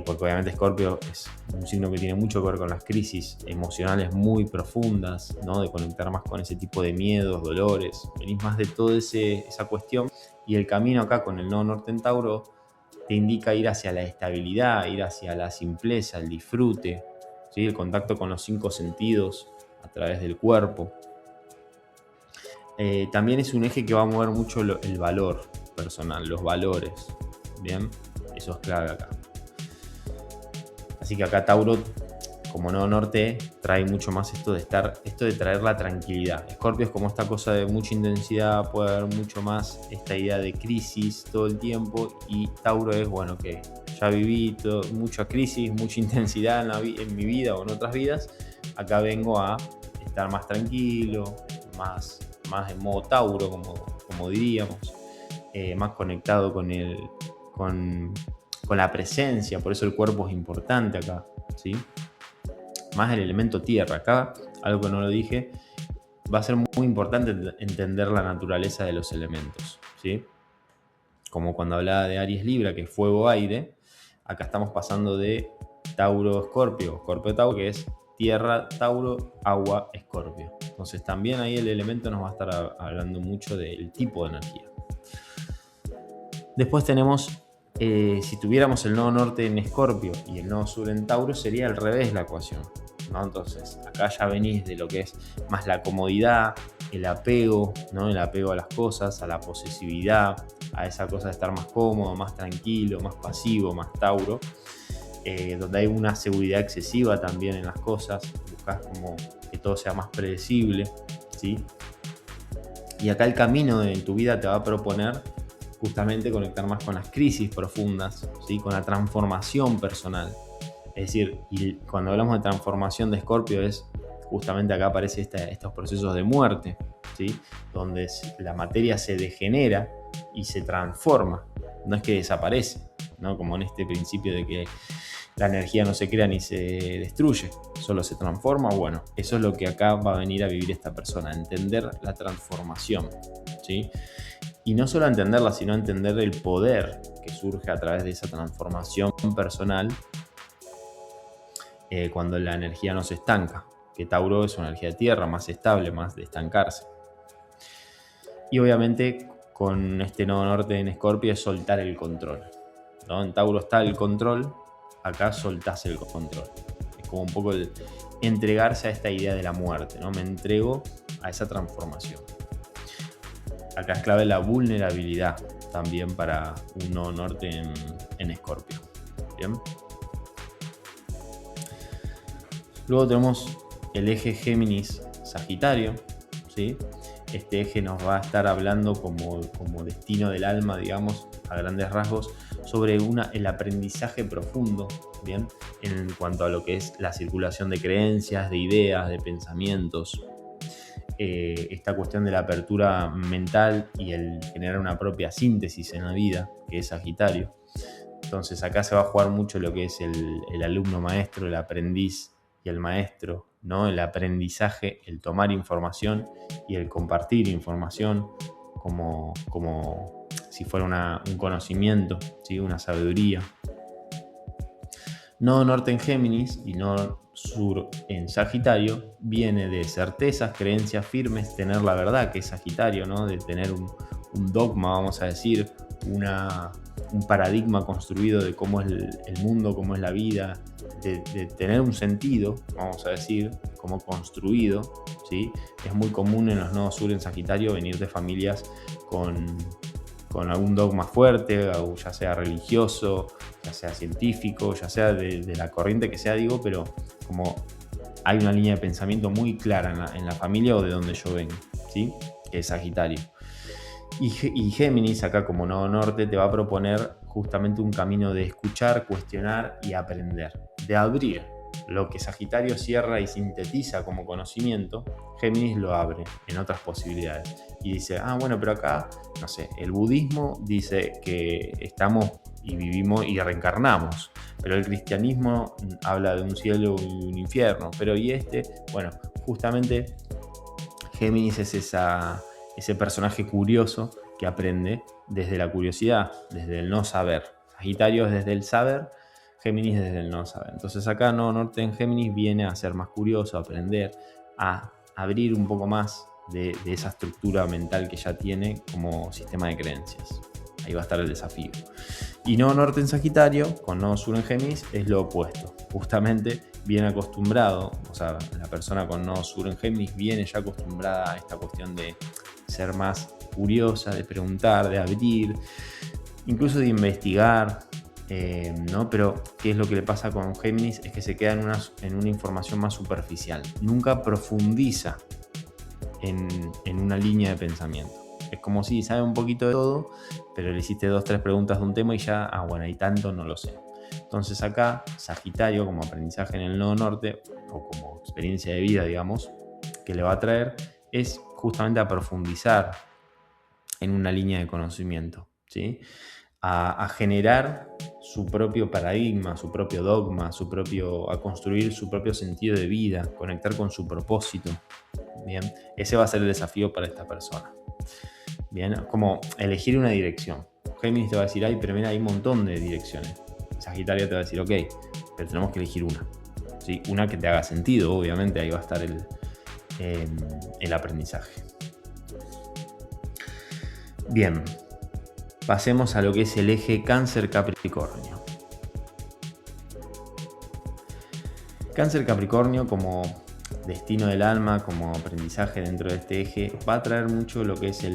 Porque obviamente Escorpio es un signo que tiene mucho que ver con las crisis emocionales muy profundas, ¿no? De conectar más con ese tipo de miedos, dolores, venís más de toda esa cuestión, y el camino acá con el nodo norte en Tauro te indica ir hacia la estabilidad, ir hacia la simpleza, el disfrute, ¿sí? El contacto con los 5 sentidos a través del cuerpo. También es un eje que va a mover mucho el valor personal, los valores, ¿bien? Eso es clave acá. Así que acá Tauro, como nodo norte, trae mucho más esto de traer la tranquilidad. Escorpio es como esta cosa de mucha intensidad, puede haber mucho más esta idea de crisis todo el tiempo, y Tauro es, bueno, que ya viví mucha crisis, mucha intensidad en mi vida o en otras vidas. Acá vengo a estar más tranquilo, más en modo Tauro, como diríamos, más conectado con la presencia. Por eso el cuerpo es importante acá, ¿sí? Más el elemento tierra. Acá, algo que no lo dije, va a ser muy importante entender la naturaleza de los elementos, ¿sí? Como cuando hablaba de Aries Libra, que es fuego-aire, acá estamos pasando de Tauro-Escorpio, Escorpio-Tauro, que es tierra, Tauro, agua, Escorpio. Entonces también ahí el elemento nos va a estar hablando mucho del tipo de energía. Después tenemos, si tuviéramos el nodo norte en Escorpio y el nodo sur en Tauro, sería al revés la ecuación, ¿no? Entonces acá ya venís de lo que es más la comodidad, el apego, ¿no? El apego a las cosas, a la posesividad, a esa cosa de estar más cómodo, más tranquilo, más pasivo, más Tauro, donde hay una seguridad excesiva también en las cosas, buscas como que todo sea más predecible, ¿sí? Y acá el camino en tu vida te va a proponer justamente conectar más con las crisis profundas, ¿sí? Con la transformación personal. Es decir, y cuando hablamos de transformación de Escorpio, es justamente acá aparece estos procesos de muerte, ¿sí? Donde la materia se degenera y se transforma, no es que desaparece, ¿no? Como en este principio de que la energía no se crea ni se destruye, solo se transforma. Bueno, eso es lo que acá va a venir a vivir esta persona, entender la transformación, ¿sí? Y no solo entenderla, sino entender el poder que surge a través de esa transformación personal cuando la energía no se estanca, que Tauro es una energía de tierra, más estable, más de estancarse. Y obviamente con este nodo norte en Escorpio es soltar el control, ¿no? En Tauro está el control, acá soltás el control. Es como un poco el entregarse a esta idea de la muerte, ¿no? Me entrego a esa transformación. Acá es clave la vulnerabilidad también para un nodo norte en Escorpio. ¿Bien? Luego tenemos el eje Géminis-Sagitario, ¿sí? Este eje nos va a estar hablando como destino del alma, digamos, a grandes rasgos, sobre el aprendizaje profundo, ¿bien? En cuanto a lo que es la circulación de creencias, de ideas, de pensamientos. Esta cuestión de la apertura mental y el generar una propia síntesis en la vida, que es Sagitario. Entonces acá se va a jugar mucho lo que es el alumno maestro, el aprendiz y el maestro, ¿no? El aprendizaje, el tomar información y el compartir información como si fuera un conocimiento, ¿sí? Una sabiduría. Nodo norte en Géminis y nodo sur en Sagitario viene de certezas, creencias firmes, tener la verdad, que es Sagitario, ¿no? De tener un dogma, vamos a decir, un paradigma construido de cómo es el mundo, cómo es la vida, de tener un sentido, vamos a decir, como construido, ¿sí? Es muy común en los nodos sur en Sagitario venir de familias con algún dogma fuerte, ya sea religioso, ya sea científico, ya sea de la corriente que sea, digo, pero como hay una línea de pensamiento muy clara en la familia o de donde yo vengo, ¿sí? Que es Sagitario. Y Géminis, acá como nodo norte, te va a proponer justamente un camino de escuchar, cuestionar y aprender, de abrir. Lo que Sagitario cierra y sintetiza como conocimiento, Géminis lo abre en otras posibilidades. Y dice, bueno, pero acá, no sé, el budismo dice que estamos y vivimos y reencarnamos, pero el cristianismo habla de un cielo y un infierno, pero bueno, justamente Géminis es ese personaje curioso que aprende desde la curiosidad, desde el no saber. Sagitario es desde el saber, Géminis desde el no saber. Entonces acá nodo norte en Géminis viene a ser más curioso, a aprender, a abrir un poco más de esa estructura mental que ya tiene como sistema de creencias. Ahí va a estar el desafío. Y nodo norte en Sagitario, con nodo sur en Géminis, es lo opuesto. Justamente viene acostumbrado, o sea, la persona con nodo sur en Géminis viene ya acostumbrada a esta cuestión de ser más curiosa, de preguntar, de abrir, incluso de investigar, ¿no? Pero, ¿qué es lo que le pasa con Géminis? Es que se queda en una información más superficial. Nunca profundiza en una línea de pensamiento. Es como si sabe un poquito de todo, pero le hiciste 2-3 preguntas de un tema y ya, bueno, y tanto no lo sé. Entonces acá, Sagitario, como aprendizaje en el nodo norte, o como experiencia de vida, digamos, que le va a traer, es justamente a profundizar en una línea de conocimiento, ¿sí? A generar su propio paradigma, su propio dogma, a construir su propio sentido de vida, conectar con su propósito. Bien, ese va a ser el desafío para esta persona. Bien, como elegir una dirección. Géminis te va a decir, pero mira, hay un montón de direcciones. Sagitario te va a decir, ok, pero tenemos que elegir una. ¿Sí? Una que te haga sentido, obviamente, ahí va a estar el aprendizaje. Bien, pasemos a lo que es el eje Cáncer-Capricornio. Cáncer-Capricornio como destino del alma, como aprendizaje dentro de este eje, va a traer mucho lo que es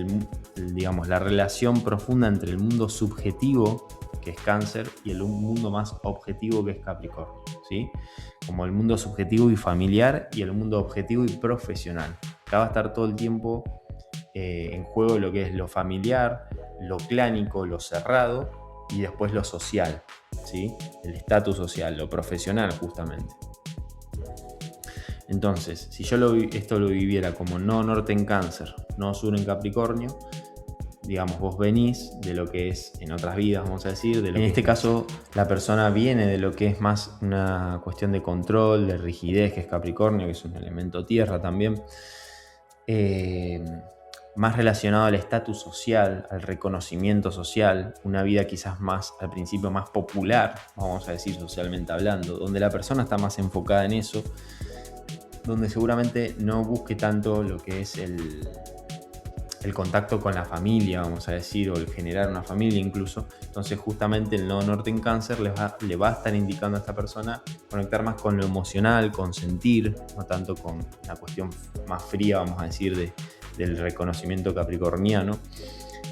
digamos, la relación profunda entre el mundo subjetivo, que es Cáncer, y el mundo más objetivo, que es Capricornio, ¿sí? Como el mundo subjetivo y familiar y el mundo objetivo y profesional. Acá va a estar todo el tiempo en juego lo que es lo familiar, lo clánico, lo cerrado y después lo social, ¿sí? El estatus social, lo profesional justamente. Entonces, si yo esto lo viviera como no norte en Cáncer, no sur en Capricornio, digamos, vos venís de lo que es en otras vidas, vamos a decir. En este caso, la persona viene de lo que es más una cuestión de control, de rigidez, que es Capricornio, que es un elemento tierra también. Más relacionado al estatus social, al reconocimiento social, una vida quizás más, al principio, más popular, vamos a decir, socialmente hablando, donde la persona está más enfocada en eso, donde seguramente no busque tanto lo que es el contacto con la familia, vamos a decir, o el generar una familia incluso. Entonces justamente el nodo norte en Cáncer le va a estar indicando a esta persona conectar más con lo emocional, con sentir, no tanto con la cuestión más fría, vamos a decir, del reconocimiento capricorniano,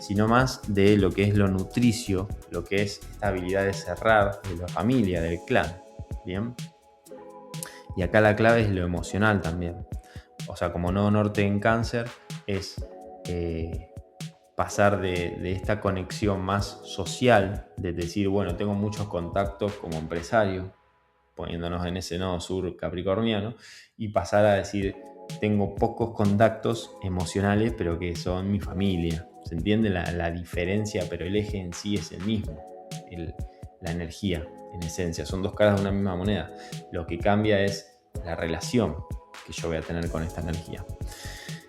sino más de lo que es lo nutricio, lo que es esta habilidad de cerrar, de la familia, del clan. Bien. Y acá la clave es lo emocional también. O sea, como nodo norte en Cáncer es pasar de esta conexión más social, de decir, bueno, tengo muchos contactos como empresario, poniéndonos en ese nodo sur capricorniano, y pasar a decir, tengo pocos contactos emocionales, pero que son mi familia. ¿Se entiende la diferencia? Pero el eje en sí es el mismo, la energía, en esencia. Son dos caras de una misma moneda. Lo que cambia es la relación que yo voy a tener con esta energía.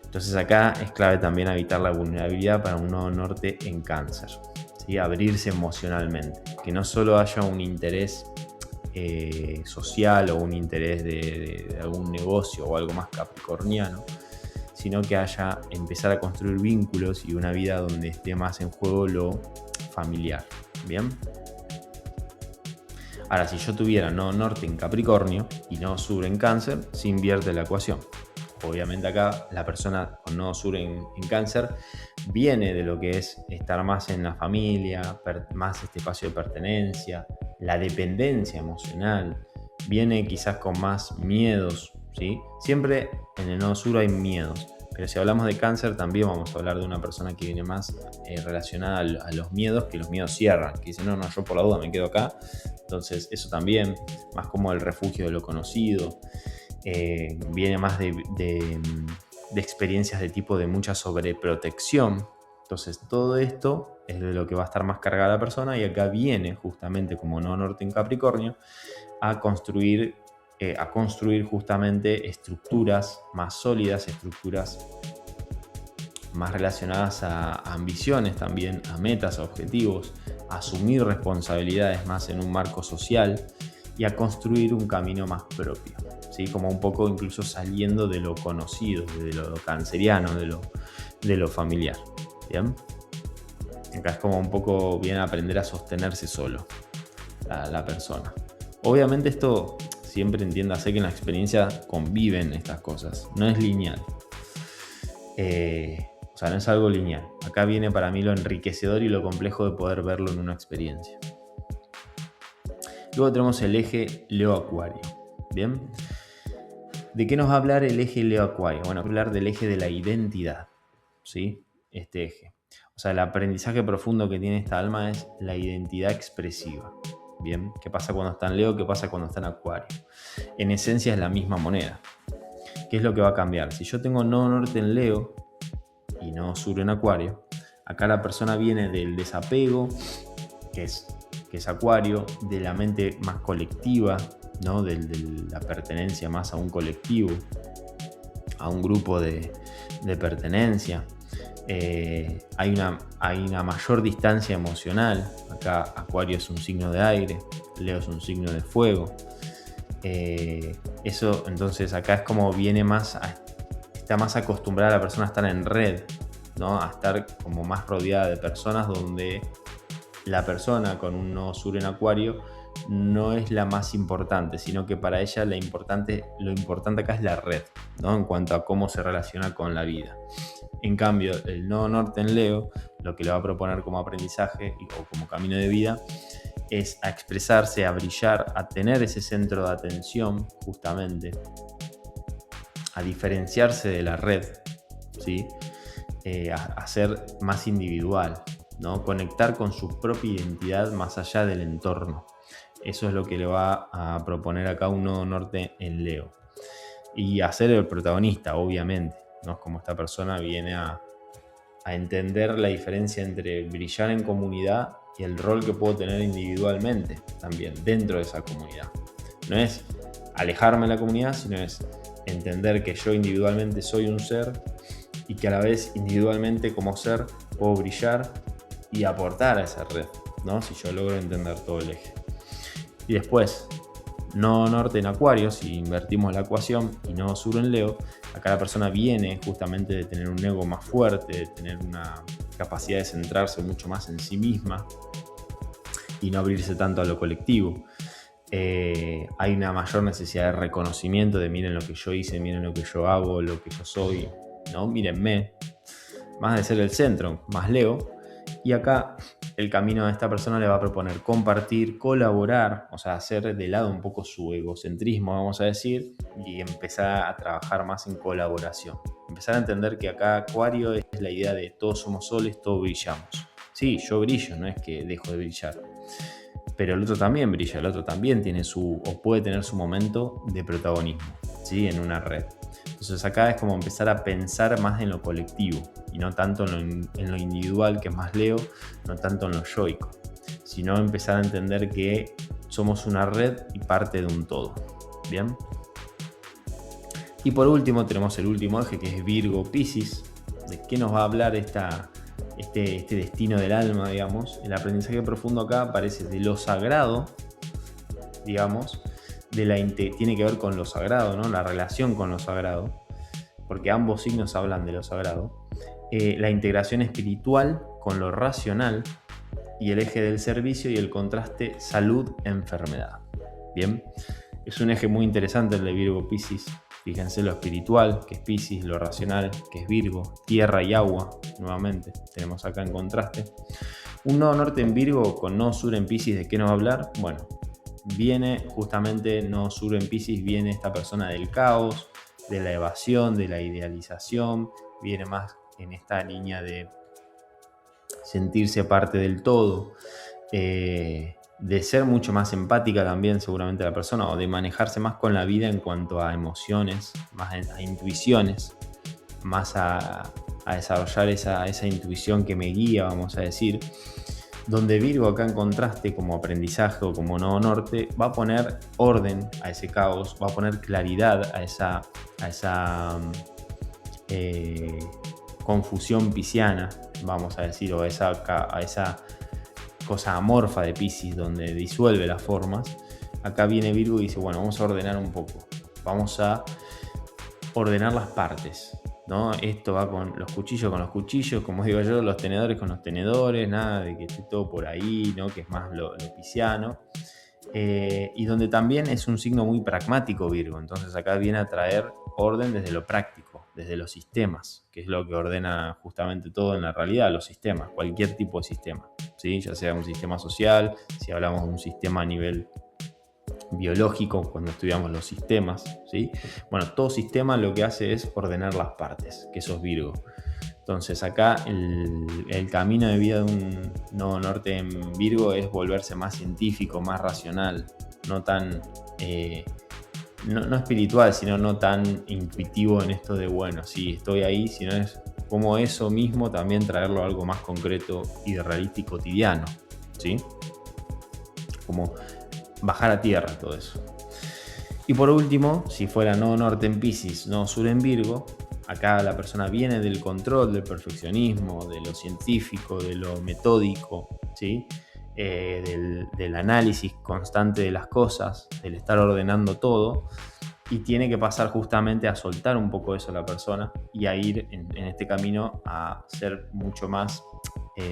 Entonces acá es clave también evitar la vulnerabilidad para un nodo norte en Cáncer, ¿sí? Abrirse emocionalmente, que no solo haya un interés social o un interés de algún negocio o algo más capricorniano, sino que empezar a construir vínculos y una vida donde esté más en juego lo familiar. ¿Bien? Ahora, si yo tuviera nodo norte en Capricornio y nodo sur en Cáncer, se invierte la ecuación. Obviamente acá la persona con nodo sur en Cáncer viene de lo que es estar más en la familia, más este espacio de pertenencia, la dependencia emocional, viene quizás con más miedos, ¿sí? Siempre en el nodo sur hay miedos, pero si hablamos de Cáncer también vamos a hablar de una persona que viene más relacionada a los miedos, que los miedos cierran, que dice, no, yo por la duda me quedo acá. Entonces eso también, más como el refugio de lo conocido. Viene más de experiencias de tipo de mucha sobreprotección. Entonces todo esto es de lo que va a estar más cargada la persona, y acá viene justamente como nodo norte en Capricornio a construir justamente estructuras más sólidas, estructuras más relacionadas a ambiciones también, a metas, a objetivos, a asumir responsabilidades más en un marco social y a construir un camino más propio, ¿sí? Como un poco incluso saliendo de lo conocido, de lo canceriano, de lo familiar. ¿Bien? Acá es como un poco bien aprender a sostenerse solo la persona. Obviamente esto siempre entiéndase que en la experiencia conviven estas cosas, no es lineal. O sea, no es algo lineal. Acá viene para mí lo enriquecedor y lo complejo de poder verlo en una experiencia. Luego tenemos el eje Leo-Acuario. Bien. ¿De qué nos va a hablar el eje Leo-Acuario? Bueno, va a hablar del eje de la identidad, ¿sí? Este eje. O sea, el aprendizaje profundo que tiene esta alma es la identidad expresiva. Bien, ¿qué pasa cuando está en Leo? ¿Qué pasa cuando está en Acuario? En esencia es la misma moneda. ¿Qué es lo que va a cambiar? Si yo tengo nodo norte en Leo y nodo sur en Acuario, acá la persona viene del desapego, que es Acuario, de la mente más colectiva, ¿no? De la pertenencia más a un colectivo, a un grupo de pertenencia. Hay una mayor distancia emocional. Acá Acuario es un signo de aire, Leo es un signo de fuego. Eso entonces acá es como viene está más acostumbrada la persona a estar en red, ¿no? A estar como más rodeada de personas, donde la persona con un nodo sur en Acuario no es la más importante, sino que para ella lo importante acá es la red, ¿no? En cuanto a cómo se relaciona con la vida. En cambio, el nodo norte en Leo, lo que le va a proponer como aprendizaje o como camino de vida, es a expresarse, a brillar, a tener ese centro de atención, justamente, a diferenciarse de la red, ¿sí? A ser más individual, ¿no? Conectar con su propia identidad más allá del entorno. Eso es lo que le va a proponer acá un nodo norte en Leo. Y a ser el protagonista, obviamente, ¿no? Como esta persona viene a entender la diferencia entre brillar en comunidad y el rol que puedo tener individualmente también dentro de esa comunidad. No es alejarme de la comunidad, sino es entender que yo individualmente soy un ser y que a la vez individualmente como ser puedo brillar y aportar a esa red, ¿no? Si yo logro entender todo el eje. Y después, nodo norte en Acuario, si invertimos la ecuación, y nodo sur en Leo, acá la persona viene justamente de tener un ego más fuerte, de tener una capacidad de centrarse mucho más en sí misma y no abrirse tanto a lo colectivo. Hay una mayor necesidad de reconocimiento, de miren lo que yo hice, miren lo que yo hago, lo que yo soy, ¿no? Mírenme. Más de ser el centro, más Leo. Y acá el camino de esta persona le va a proponer compartir, colaborar, o sea, hacer de lado un poco su egocentrismo, vamos a decir, y empezar a trabajar más en colaboración. Empezar a entender que acá Acuario es la idea de todos somos soles, todos brillamos. Sí, yo brillo, no es que dejo de brillar. Pero el otro también brilla, el otro también tiene puede tener su momento de protagonismo, ¿sí? En una red. Entonces acá es como empezar a pensar más en lo colectivo y no tanto en lo individual, que es más Leo, no tanto en lo yoico, sino empezar a entender que somos una red y parte de un todo. ¿Bien? Y por último tenemos el último eje, que es Virgo-Piscis. ¿De qué nos va a hablar este destino del alma, digamos? El aprendizaje profundo acá aparece de lo sagrado, digamos, tiene que ver con lo sagrado, ¿no? La relación con lo sagrado, porque ambos signos hablan de lo sagrado. La integración espiritual con lo racional y el eje del servicio y el contraste salud-enfermedad. Bien, es un eje muy interesante el de Virgo-Piscis. Fíjense lo espiritual, que es Piscis, lo racional, que es Virgo, tierra y agua, nuevamente, tenemos acá en contraste. Un nodo norte en Virgo con nodo sur en Piscis, ¿de qué nos va a hablar? Bueno, viene justamente nodo sur en Piscis, viene esta persona del caos, de la evasión, de la idealización, viene más en esta línea de sentirse parte del todo, de ser mucho más empática también seguramente la persona, o de manejarse más con la vida en cuanto a emociones, más a intuiciones, más a desarrollar esa intuición que me guía, vamos a decir. Donde Virgo acá en contraste como aprendizaje o como nodo norte va a poner orden a ese caos, va a poner claridad a esa confusión pisciana, vamos a decir, o a esa cosa amorfa de Piscis donde disuelve las formas. Acá viene Virgo y dice, bueno, vamos a ordenar un poco, vamos a ordenar las partes, ¿no? Esto va con los cuchillos, como digo yo, los tenedores con los tenedores, nada de que esté todo por ahí, ¿no? Que es más lo pisciano. Y donde también es un signo muy pragmático Virgo, entonces acá viene a traer orden desde lo práctico, desde los sistemas, que es lo que ordena justamente todo en la realidad, los sistemas, cualquier tipo de sistema, ¿sí? Ya sea un sistema social, si hablamos de un sistema a nivel biológico cuando estudiamos los sistemas, ¿sí? Bueno, todo sistema lo que hace es ordenar las partes, que eso es Virgo. Entonces acá el camino de vida de un nodo norte en Virgo es volverse más científico, más racional, no tan, no espiritual, sino no tan intuitivo en esto de, bueno, sí, estoy ahí, sino es como eso mismo también traerlo a algo más concreto y realista y cotidiano, ¿sí? Como bajar a tierra todo eso. Y por último, si fuera nodo norte en Piscis, nodo sur en Virgo, acá la persona viene del control, del perfeccionismo, de lo científico, de lo metódico, ¿sí? Del análisis constante de las cosas, del estar ordenando todo, y tiene que pasar justamente a soltar un poco eso a la persona y a ir en este camino a ser mucho más,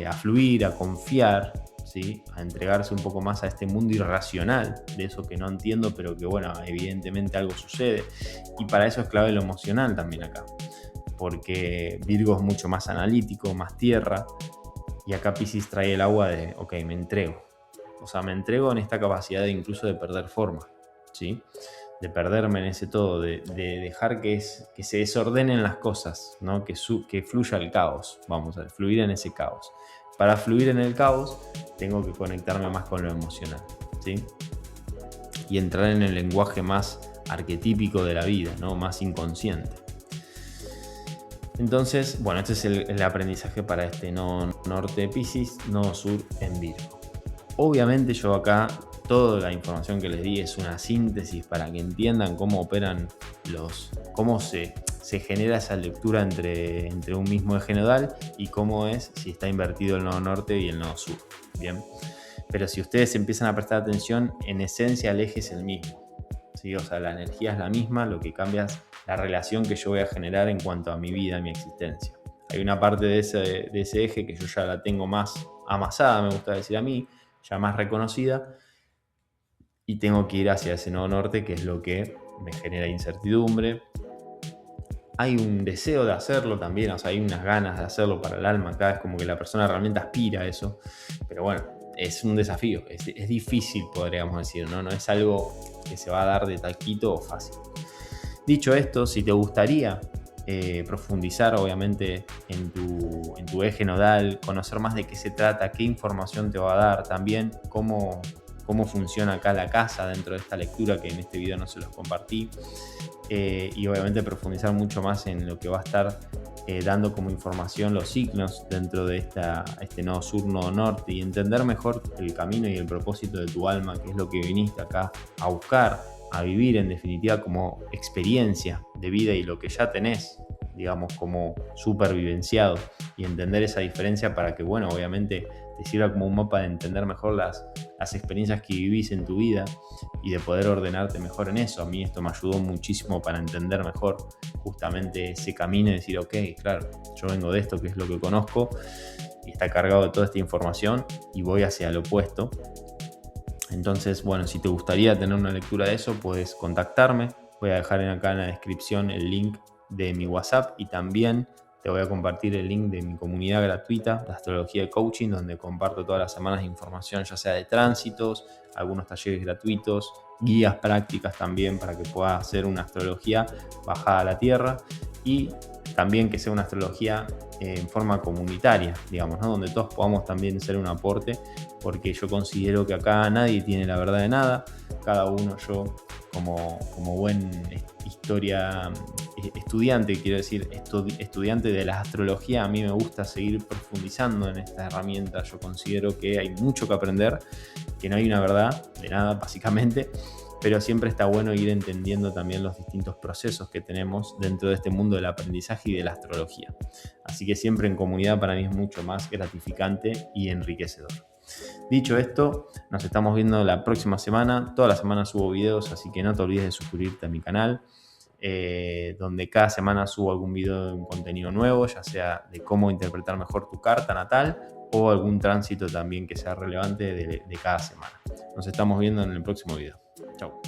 a fluir, a confiar, ¿sí? A entregarse un poco más a este mundo irracional, de eso que no entiendo, pero que bueno, evidentemente algo sucede. Y para eso es clave lo emocional también acá, porque Virgo es mucho más analítico, más tierra, y acá Piscis trae el agua de, ok, me entrego. O sea, me entrego en esta capacidad de incluso de perder forma, ¿sí? De perderme en ese todo, de dejar que se desordenen las cosas, ¿no? Que fluya el caos, vamos a fluir en ese caos. Para fluir en el caos tengo que conectarme más con lo emocional, ¿sí? Y entrar en el lenguaje más arquetípico de la vida, ¿no? Más inconsciente. Entonces, bueno, este es el aprendizaje para este nodo norte de Piscis, nodo sur en Virgo. Obviamente yo acá, toda la información que les di es una síntesis para que entiendan cómo operan cómo se genera esa lectura entre un mismo eje nodal y cómo es si está invertido el nodo norte y el nodo sur. Bien, pero si ustedes empiezan a prestar atención, en esencia el eje es el mismo, ¿sí? O sea, la energía es la misma, lo que cambia es la relación que yo voy a generar en cuanto a mi vida, a mi existencia. Hay una parte de ese eje que yo ya la tengo más amasada, me gusta decir a mí, ya más reconocida, y tengo que ir hacia ese nodo norte, que es lo que me genera incertidumbre. Hay un deseo de hacerlo también, o sea, hay unas ganas de hacerlo para el alma, acá es como que la persona realmente aspira a eso, pero bueno, es un desafío, es difícil, podríamos decir, ¿no? No es algo que se va a dar de taquito o fácil. Dicho esto, si te gustaría profundizar obviamente en tu eje nodal, conocer más de qué se trata, qué información te va a dar, también cómo funciona acá la casa dentro de esta lectura que en este video no se los compartí, y obviamente profundizar mucho más en lo que va a estar dando como información los signos dentro de este nodo sur, nodo norte, y entender mejor el camino y el propósito de tu alma, que es lo que viniste acá a buscar, a vivir en definitiva como experiencia de vida y lo que ya tenés, digamos, como supervivenciado, y entender esa diferencia para que, bueno, obviamente te sirva como un mapa de entender mejor las experiencias que vivís en tu vida y de poder ordenarte mejor en eso. A mí esto me ayudó muchísimo para entender mejor justamente ese camino y decir, ok, claro, yo vengo de esto, que es lo que conozco, y está cargado de toda esta información y voy hacia lo opuesto. Entonces, bueno, si te gustaría tener una lectura de eso, puedes contactarme. Voy a dejar acá en la descripción el link de mi WhatsApp y también te voy a compartir el link de mi comunidad gratuita de astrología y coaching, donde comparto todas las semanas información, ya sea de tránsitos, algunos talleres gratuitos, guías prácticas también para que puedas hacer una astrología bajada a la tierra, y también que sea una astrología en forma comunitaria, digamos, ¿no? Donde todos podamos también ser un aporte, porque yo considero que acá nadie tiene la verdad de nada, cada uno, yo como buen estudiante, quiero decir, estudiante de la astrología, a mí me gusta seguir profundizando en esta herramienta. Yo considero que hay mucho que aprender, que no hay una verdad de nada básicamente, pero siempre está bueno ir entendiendo también los distintos procesos que tenemos dentro de este mundo del aprendizaje y de la astrología. Así que siempre en comunidad para mí es mucho más gratificante y enriquecedor. Dicho esto, nos estamos viendo la próxima semana. Toda la semana subo videos, así que no te olvides de suscribirte a mi canal, donde cada semana subo algún video de un contenido nuevo, ya sea de cómo interpretar mejor tu carta natal o algún tránsito también que sea relevante de cada semana. Nos estamos viendo en el próximo video. Chau.